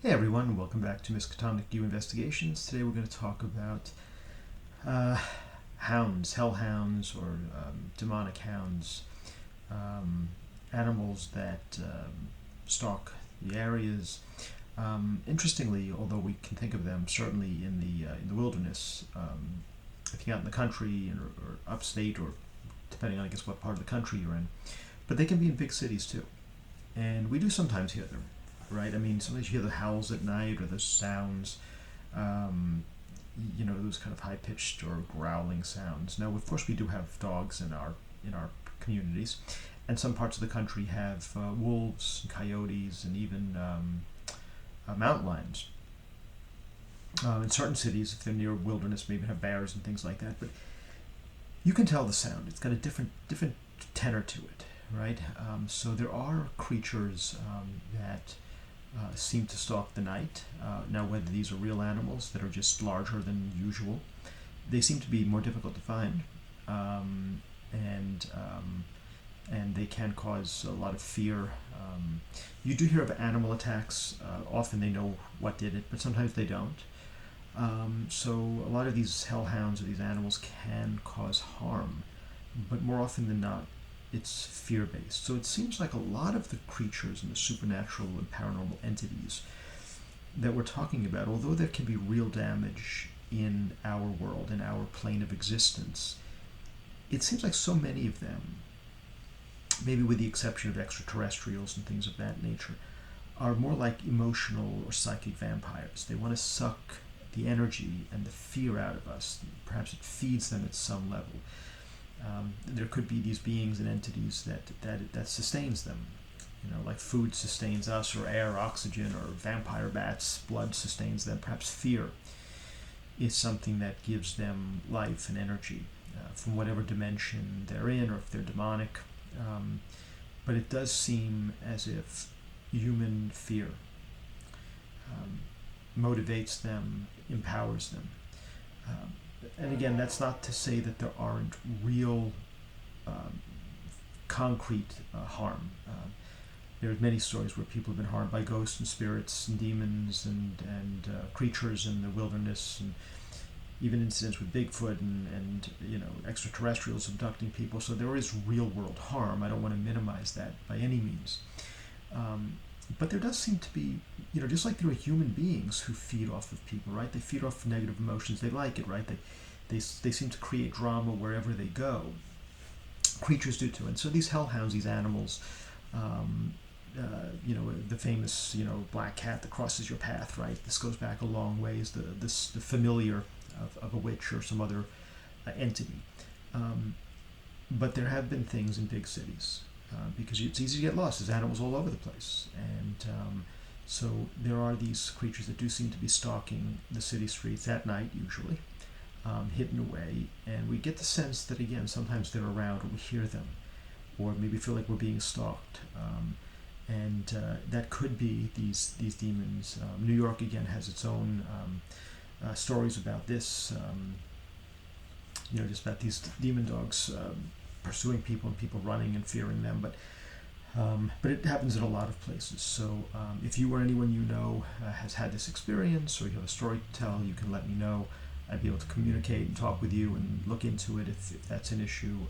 Hey everyone, welcome back to Miskatonic Investigations. Today we're going to talk about hounds, hellhounds, or demonic hounds, animals that stalk the areas. Interestingly, although we can think of them certainly in the wilderness, if you're out in the country or upstate, or depending on I guess what part of the country you're in, but they can be in big cities too, and we do sometimes hear them. Right? I mean, sometimes you hear the howls at night or the sounds, those kind of high-pitched or growling sounds. Now, of course, we do have dogs in our communities, and some parts of the country have wolves, and coyotes, and even mountain lions. In certain cities, if they're near wilderness, maybe have bears and things like that. But you can tell the sound; it's got a different tenor to it, right? So there are creatures that seem to stalk the night. Now, whether these are real animals that are just larger than usual, they seem to be more difficult to find, and they can cause a lot of fear. You do hear of animal attacks. Often they know what did it, but sometimes they don't. So a lot of these hellhounds or these animals can cause harm, but more often than not, it's fear-based. So it seems like a lot of the creatures and the supernatural and paranormal entities that we're talking about, although there can be real damage in our world, in our plane of existence, it seems like so many of them, maybe with the exception of extraterrestrials and things of that nature, are more like emotional or psychic vampires. They want to suck the energy and the fear out of us. Perhaps it feeds them at some level. There could be these beings and entities that sustains them, like food sustains us, or air, oxygen, or vampire bats' blood sustains them. Perhaps fear is something that gives them life and energy from whatever dimension they're in, or if they're demonic. But it does seem as if human fear motivates them, empowers them. And again, that's not to say that there aren't real concrete harm. There's many stories where people have been harmed by ghosts and spirits and demons and creatures in the wilderness, and even incidents with Bigfoot and extraterrestrials abducting people. So there is real world harm. I don't want to minimize that by any means. But there does seem to be, just like there are human beings who feed off of people, right? They feed off negative emotions. They like it, right? They seem to create drama wherever they go. Creatures do too. And so these hellhounds, these animals, the famous, black cat that crosses your path, right? This goes back a long ways, the familiar of a witch or some other entity. But there have been things in big cities. Because it's easy to get lost. There's animals all over the place. And so there are these creatures that do seem to be stalking the city streets at night, usually, hidden away. And we get the sense that, again, sometimes they're around, or we hear them, or maybe feel like we're being stalked. And that could be these demons. New York, again, has its own stories about this, just about these demon dogs pursuing people and people running and fearing them, but it happens in a lot of places. So if you or anyone has had this experience, or you have a story to tell, you can let me know. I'd be able to communicate and talk with you and look into it if that's an issue.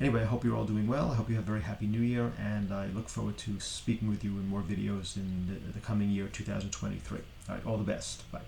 Anyway, I hope you're all doing well. I hope you have a very happy new year, and I look forward to speaking with you in more videos in the coming year, 2023. All right, all the best. Bye.